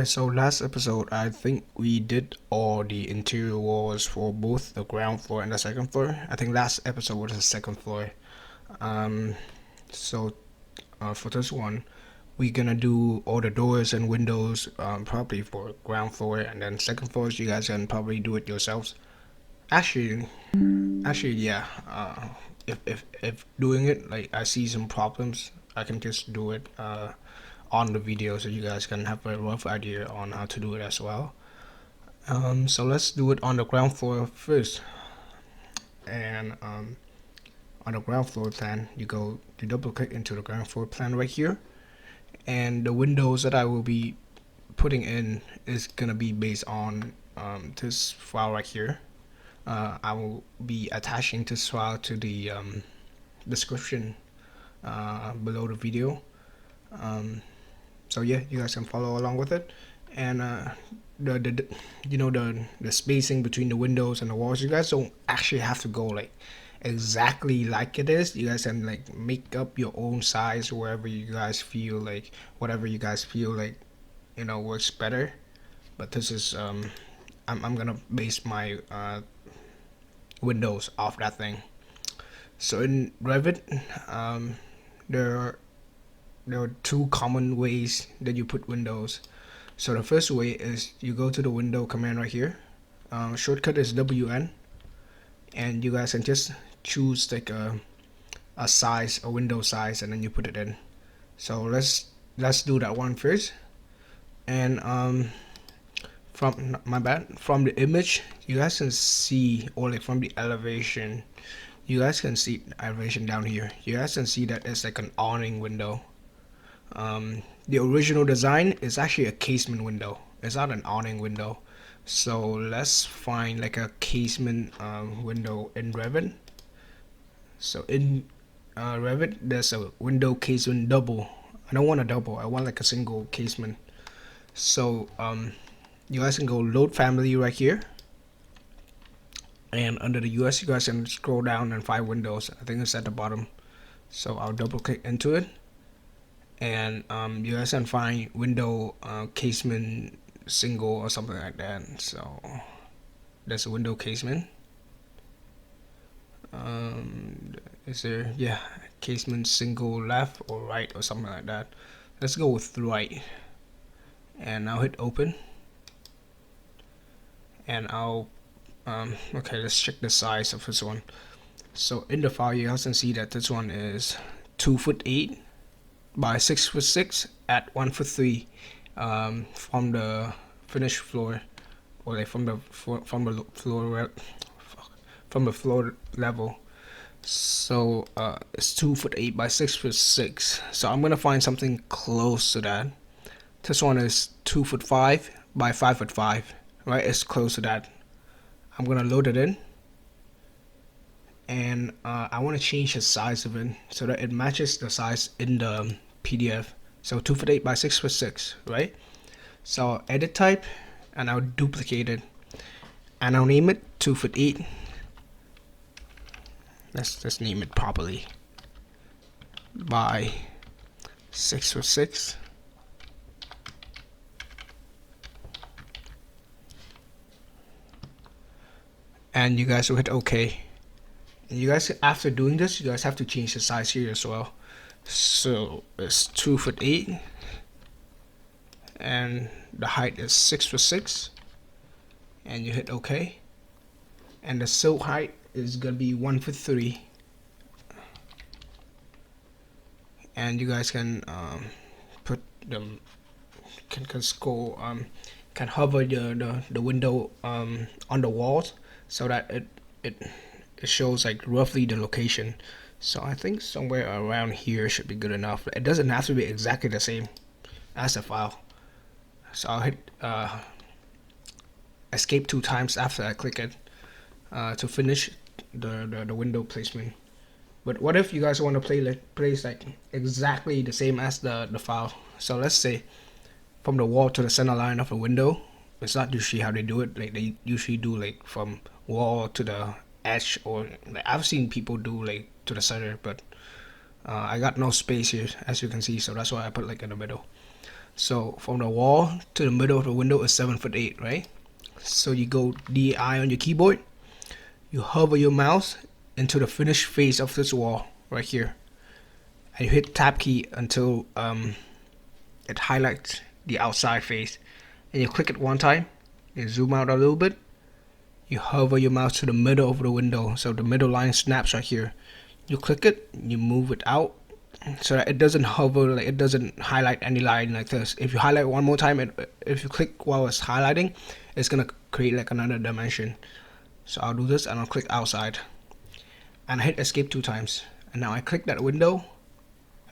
Alright, so last episode, I think we did all the interior walls for both the ground floor and the second floor. I think last episode was the second floor. Um, so for this one, we're gonna do all the doors and windows probably for ground floor, and then second floors you guys can probably do it yourselves. Actually, yeah. If doing it, like I see some problems, I can just do it on the video so you guys can have a rough idea on how to do it as well. So let's do it on the ground floor first. And on the ground floor plan, you double click into the ground floor plan right here, and the windows that I will be putting in is gonna be based on this file right here. I will be attaching this file to the description below the video. So yeah, you guys can follow along with it. And the the spacing between the windows and the walls, you guys don't actually have to go like exactly like it is. You guys can like make up your own size wherever you guys feel like, whatever you guys feel like, works better. But this is I'm gonna base my windows off that thing. So in Revit, there are two common ways that you put windows. So the first way is you go to the window command right here. Shortcut is WN, and you guys can just choose like a size, a window size, and then you put it in. So let's do that one first. And from the image, you guys can see, or like from the elevation, you guys can see the elevation down here. You guys can see that it's like an awning window. The original design is actually a casement window. It's not an awning window. So let's find like a casement window in Revit. So in Revit, there's a window casement double. I don't want a double. I want like a single casement. So you guys can go load family right here, and under the US, you guys can scroll down and find windows. I think it's at the bottom. So I'll double click into it, and you guys can find window casement single or something like that. So there's a window casement. Is there, yeah, casement single left or right or something like that. Let's go with right, and I'll hit open, and I'll okay, let's check the size of this one. So in the file, you guys can see that this one is 2'8" by 6'6" at 1'3" from the finished floor, or like from the floor level. So it's 2'8" by 6'6". So I'm gonna find something close to that. This one is 2'5" by 5'5", right? It's close to that. I'm gonna load it in, and I want to change the size of it so that it matches the size in the PDF. So 2'8" by 6'6", right? So I'll edit type, and I'll duplicate it, and I'll name it 2'8". Let's name it properly. By 6'6". And you guys will hit OK. And you guys, after doing this, you guys have to change the size here as well. So it's 2'8", and the height is 6'6", and you hit OK. And the sill height is gonna be 1'3", and you guys can put them, can scroll, can hover the window on the walls so that it shows like roughly the location. So I think somewhere around here should be good enough. It doesn't have to be exactly the same as the file. So I'll hit escape 2 times after I click it to finish the window placement. But what if you guys want to place like exactly the same as the file? So let's say from the wall to the center line of a window. It's not usually how they do it. Like they usually do like from wall to the edge, or like I've seen people do like to the center, but I got no space here, as you can see, so that's why I put like in the middle. So from the wall to the middle of the window is 7'8", right? So you go DI on your keyboard, you hover your mouse into the finished face of this wall right here, and you hit tab key until it highlights the outside face, and you click it one time, you zoom out a little bit, you hover your mouse to the middle of the window, so the middle line snaps right here, you click it, you move it out so that it doesn't hover, like it doesn't highlight any line like this. If you highlight one more time, if you click while it's highlighting, it's gonna create like another dimension. So I'll do this and I'll click outside, and I hit escape 2 times, and now I click that window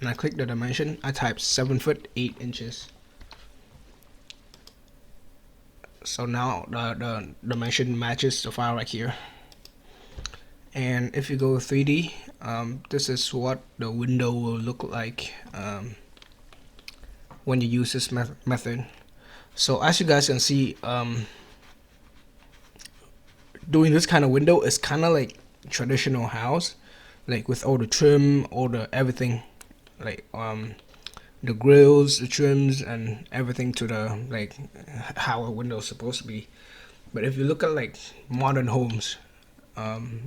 and I click the dimension. I type 7'8". So now the dimension matches the file right here. And if you go 3D, this is what the window will look like when you use this method. So as you guys can see, doing this kind of window is kind of like traditional house, like with all the trim, all the everything, like the grills, the trims, and everything to the like how a window is supposed to be. But if you look at like modern homes,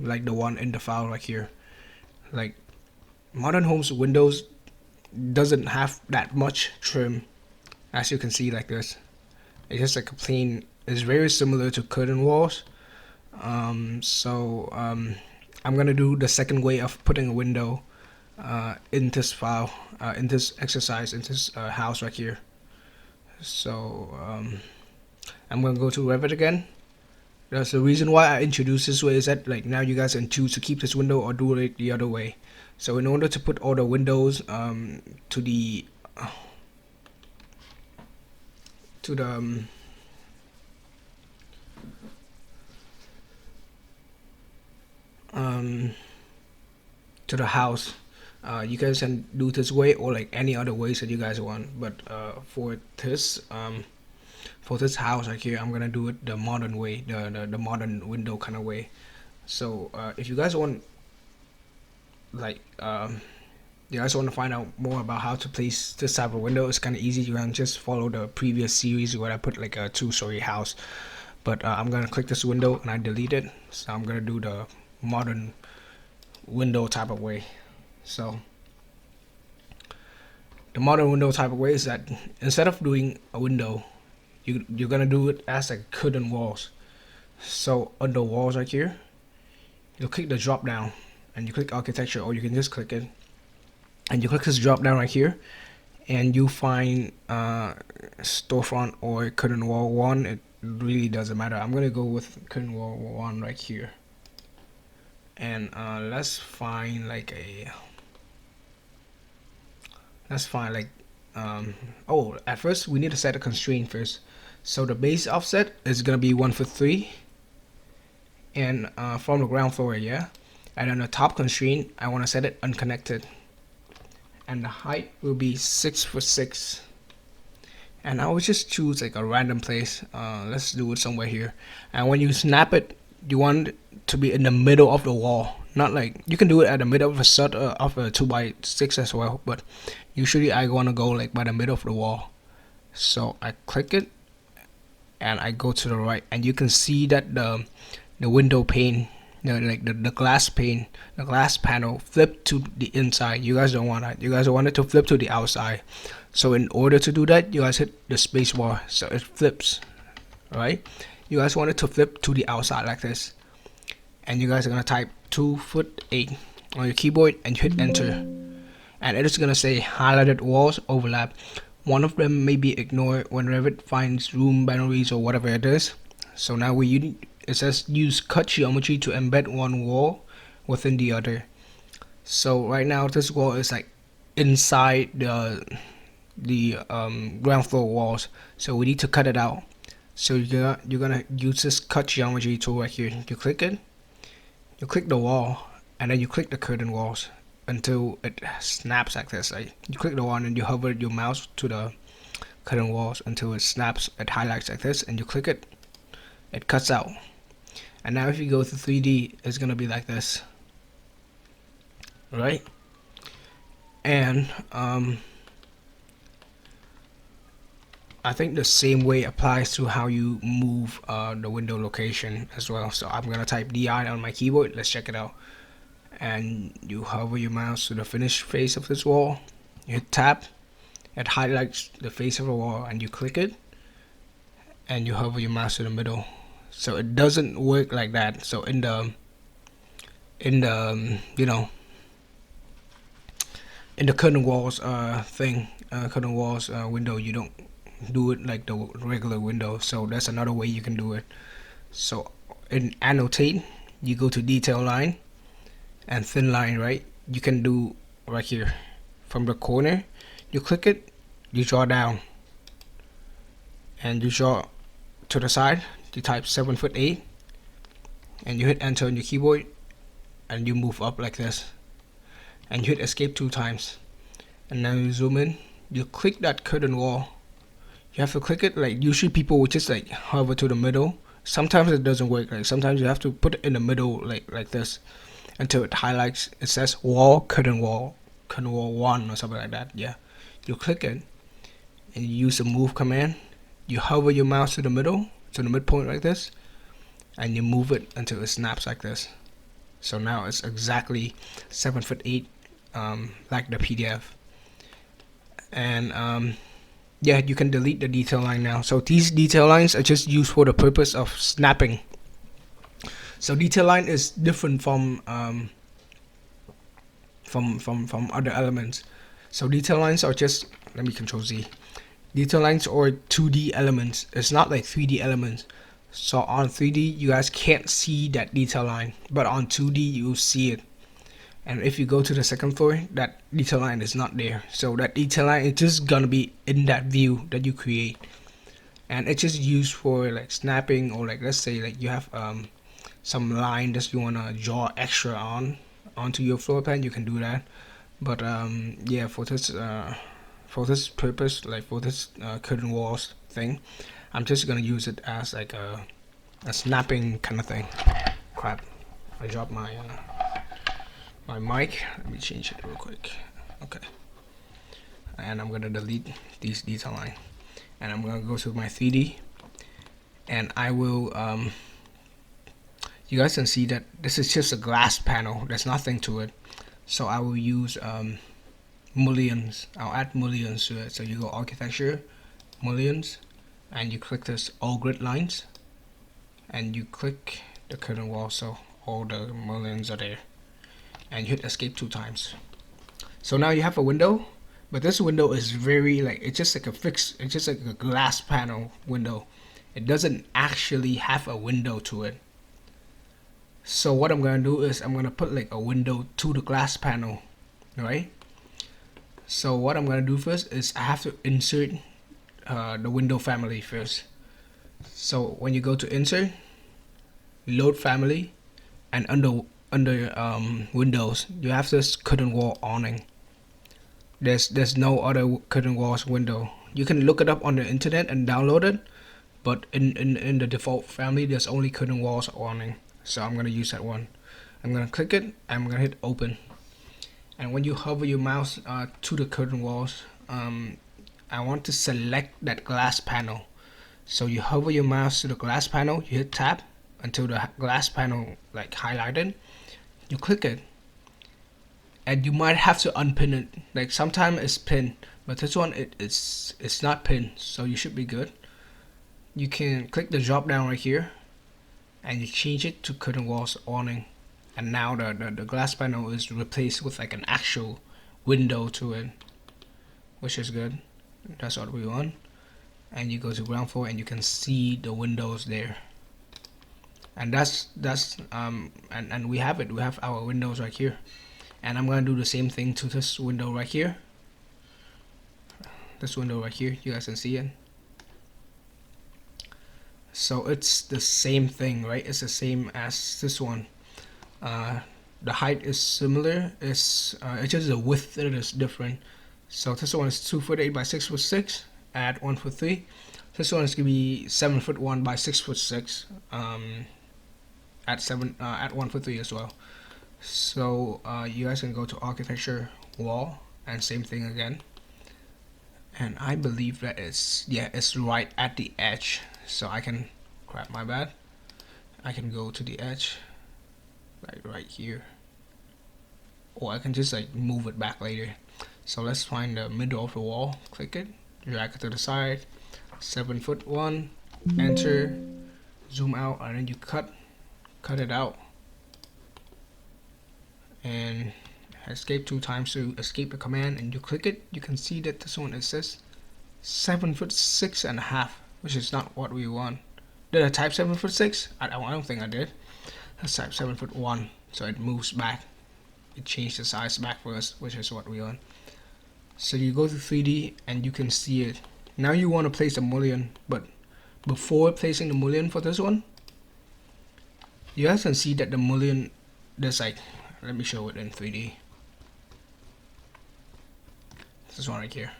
like the one in the file right here, like modern homes windows doesn't have that much trim, as you can see like this. It's just like a plain. It's very similar to curtain walls. I'm gonna do the second way of putting a window in this file, in this exercise, in this house right here. So I'm gonna go to Revit again. That's the reason why I introduced this way, is that like now you guys can choose to keep this window or do it the other way. So in order to put all the windows to the house, you guys can do this way or like any other ways that you guys want. But for this house right here, I'm gonna do it the modern way, the modern window kind of way. So if you guys want, like you guys want to find out more about how to place this type of window, it's kind of easy. You can just follow the previous series where I put like a 2-story house. But I'm gonna click this window and I delete it. So I'm gonna do the modern window type of way. So the modern window type of way is that instead of doing a window, you're gonna do it as like curtain walls. So on the walls right here, you click the drop down and you click architecture, or you can just click it and you click this drop down right here, and you find storefront or curtain wall 1. It really doesn't matter. I'm gonna go with curtain wall 1 right here, and let's find like oh, at first we need to set a constraint first. So the base offset is gonna be 1'3", and from the ground floor, yeah. And then the top constraint, I want to set it unconnected, and the height will be 6'6". And I will just choose like a random place. Let's do it somewhere here. And when you snap it, you want it to be in the middle of the wall. Not like, you can do it at the middle of a set of a 2x6 as well, but usually I want to go like by the middle of the wall. So I click it and I go to the right, and you can see that the window pane, the glass pane, the glass panel flip to the inside. You guys don't want that. You guys want it to flip to the outside. So in order to do that, you guys hit the space bar so it flips. Alright, you guys want it to flip to the outside like this, and you guys are gonna type 2'8" on your keyboard and you hit enter, and it is gonna say highlighted walls overlap. One of them may be ignored when Revit finds room boundaries or whatever it is. So now it says use cut geometry to embed one wall within the other. So right now this wall is like inside the ground floor walls, so we need to cut it out. So you're gonna use this cut geometry tool right here. You click it, you click the wall, and then you click the curtain walls until it snaps like this. Like you click the wall and you hover your mouse to the curtain walls until it snaps, it highlights like this, and you click it, it cuts out. And now if you go to 3D, it's gonna be like this, right? And I think the same way applies to how you move the window location as well. So I'm gonna type DI on my keyboard. Let's check it out. And you hover your mouse to the finished face of this wall. You hit tab. It highlights the face of the wall, and you click it. And you hover your mouse to the middle. So it doesn't work like that. So in the you know, in the curtain walls curtain walls window, you don't do it like the regular window. So that's another way you can do it. So in annotate, you go to detail line and thin line, right? You can do right here from the corner. You click it, you draw down, and you draw to the side. You type 7'8", and you hit enter on your keyboard, and you move up like this, and you hit escape 2 times, and now you zoom in. You click that curtain wall. You have to click it, like usually people would just like hover to the middle. Sometimes it doesn't work. Like sometimes you have to put it in the middle, like this, until it highlights. It says wall, curtain wall 1 or something like that. Yeah, you click it, and you use the move command. You hover your mouse to the middle, to the midpoint like this, and you move it until it snaps like this. So now it's exactly 7'8", like the PDF. And yeah, you can delete the detail line now. So these detail lines are just used for the purpose of snapping. So detail line is different from other elements. So detail lines are just, let me Control Z. Detail lines are 2D elements. It's not like 3D elements. So on 3D, you guys can't see that detail line, but on 2D, you see it. And if you go to the second floor, that detail line is not there. So that detail line is just gonna be in that view that you create. And it's just used for like snapping, or like let's say like you have some line that you wanna draw extra onto your floor plan, you can do that. But yeah, for this purpose, like for this curtain walls thing, I'm just gonna use it as like a snapping kind of thing. Crap, I dropped my my mic. Let me change it real quick. Okay, and I'm gonna delete these detail line, and I'm gonna go to my 3D, and I will you guys can see that this is just a glass panel. There's nothing to it. So I will use mullions. I'll add mullions to it. So you go architecture, mullions, and you click this all grid lines, and you click the curtain wall, so all the mullions are there, and you hit escape 2 times. So now you have a window, but this window is very like, it's just like a glass panel window. It doesn't actually have a window to it. So what I'm gonna do is I'm gonna put like a window to the glass panel, right? So what I'm gonna do first is I have to insert the window family first. So when you go to insert, load family, and under windows, you have this curtain wall awning. There's no other curtain walls window. You can look it up on the internet and download it, but in the default family, there's only curtain walls awning. So I'm gonna use that one. I'm gonna click it. I'm gonna hit open. And when you hover your mouse to the curtain walls, I want to select that glass panel. So you hover your mouse to the glass panel. You hit tab until the glass panel like highlighted. You click it, and you might have to unpin it. Like sometimes it's pinned, but this one it's not pinned, so you should be good. You can click the drop down right here, and you change it to curtain walls awning, and now the glass panel is replaced with like an actual window to it, which is good. That's what we want. And you go to ground floor, and you can see the windows there. And that's and we have it. We have our windows right here. And I'm gonna do the same thing to this window right here. This window right here, you guys can see it. So it's the same thing, right? It's the same as this one. The height is similar. It's just the width that is different. So this one is 2'8" by 6'6". Add 1'3". This one is gonna be 7'1" by 6'6". At 1'3" as well. So you guys can go to architecture wall, and same thing again. and I believe that it's right at the edge, so I can crap, my bad, I can go to the edge like right here, or I can just like move it back later. So let's find the middle of the wall, click it, drag it to the side, 7 foot 1, enter, zoom out, and then you cut it out, and escape 2 times to escape the command, and you click it. You can see that this one, it says 7 foot 6.5, which is not what we want. Did I type 7 foot 6? I don't think I did. Let's type 7 foot 1, so it moves back. It changed the size back for us, which is what we want. So you go to 3D and you can see it. Now you want to place a mullion, but before placing the mullion for this one, you guys can see that the mullion, there's like, let me show it in 3D. This one right here.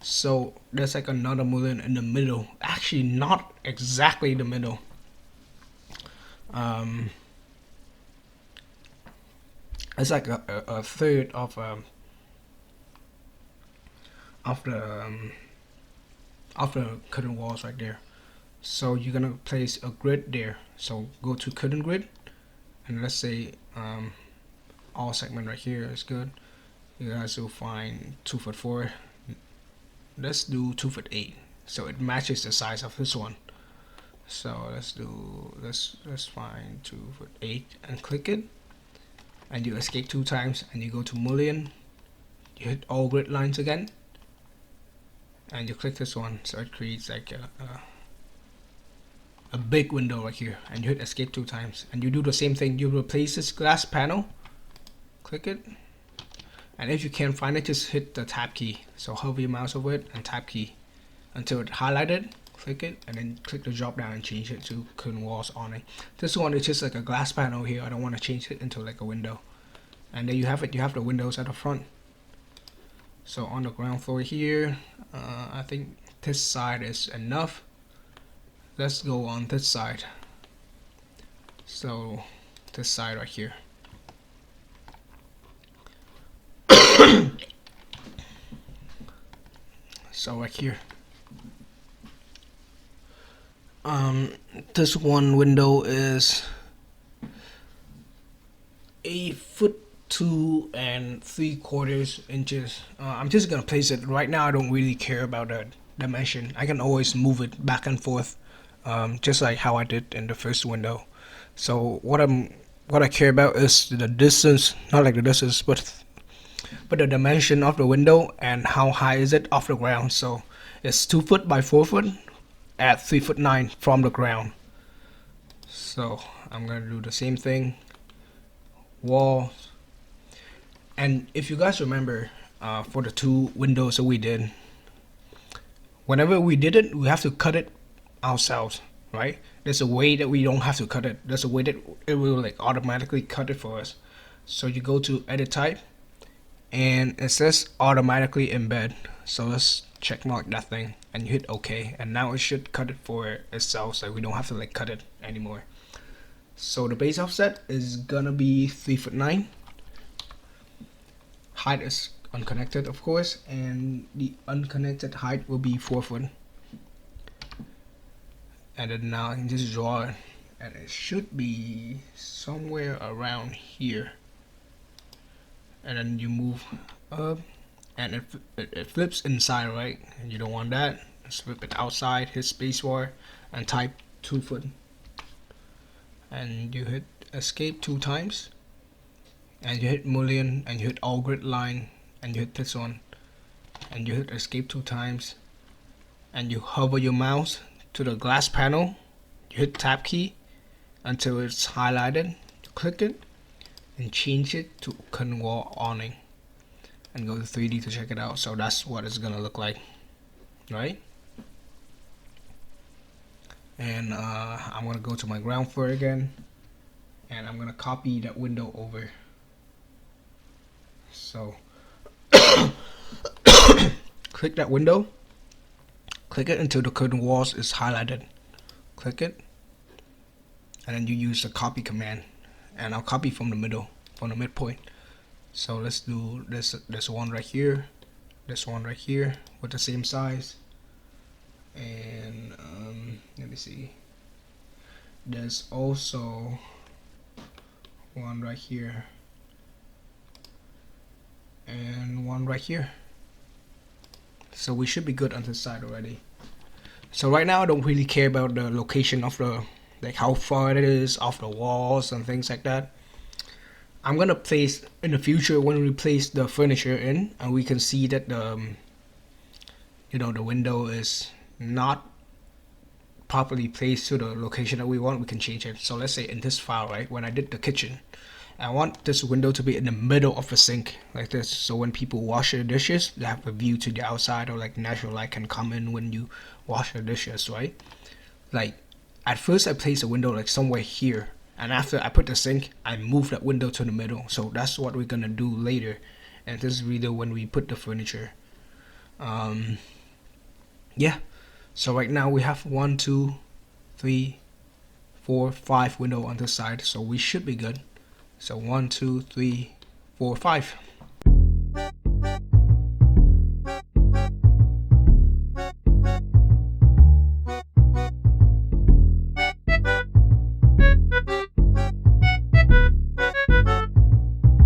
So there's like another mullion in the middle. Actually, not exactly the middle. It's like a third of the curtain walls right there. So you're gonna place a grid there. So go to curtain grid, and let's say all segment right here is good. You guys will find 2 foot 4. Let's do 2 foot 8, so it matches the size of this one. So let's find 2 foot 8 and click it, and you escape 2 times, and you go to mullion. You hit all grid lines again, and you click this one, so it creates like a big window right here, and you hit escape 2 times, and you do the same thing. You replace this glass panel, click it, and if you can't find it, just hit the tab key. So hover your mouse over it and tab key until it's highlighted, click it, and then click the drop down and change it to curtain walls awning. This one is just like a glass panel here. I don't want to change it into like a window. And there you have it. You have the windows at the front. So on the ground floor here, I think this side is enough. Let's go on this side. So this side right here. So right here, this one window is 8 foot 2 3/4 inches. I'm just gonna place it right now. I don't really care about the dimension. I can always move it back and forth, just like how I did in the first window. So what I care about is the distance, not like the distance, but the dimension of the window and how high is it off the ground. So it's 2 foot by 4 foot at 3 foot 9 from the ground. So I'm gonna do the same thing, walls. And if you guys remember, for the 2 windows that we did, whenever we did it, we have to cut it ourselves, right? There's a way that we don't have to cut it. There's a way that it will like automatically cut it for us. So you go to edit type, and it says automatically embed. So let's check mark that thing, and you hit OK, and now it should cut it for itself, so we don't have to like cut it anymore. So the base offset is gonna be 3 foot 9. Height is unconnected, of course, and the unconnected height will be 4 foot. And then now I can just draw it, and it should be somewhere around here. And then you move up, and it flips inside, right? And you don't want that. Let's flip it outside, hit spacebar, and type 2 foot. And you hit escape 2 times, and you hit mullion, and you hit all grid line, and you hit this one, and you hit escape 2 times, and you hover your mouse to the glass panel. You hit tab key until it's highlighted. You click it and change it to curtain wall awning, and go to 3D to check it out. So that's what it's gonna look like, right? And I'm gonna go to my ground floor again, and I'm gonna copy that window over. So click that window, click it until the curtain walls is highlighted, click it, and then you use the copy command, and I'll copy from the middle, from the midpoint. So let's do this one right here, this one right here with the same size. And let me see, there's also one right here and one right here. So we should be good on this side already. So right now I don't really care about the location of the, like how far it is off the walls and things like that. I'm gonna place in the future when we place the furniture in and we can see that the the window is not properly placed to the location that we want, we can change it. So let's say in this file, right, when I did the kitchen, I want this window to be in the middle of the sink like this, so when people wash their dishes they have a view to the outside, or like natural light can come in when you wash the dishes, right? Like at first I placed a window like somewhere here, and after I put the sink I moved that window to the middle. So that's what we're gonna do later, and this video when we put the furniture. Yeah, so right now we have 1 2 3 4 5 window on this side, so we should be good. So 1 2 3 4 5.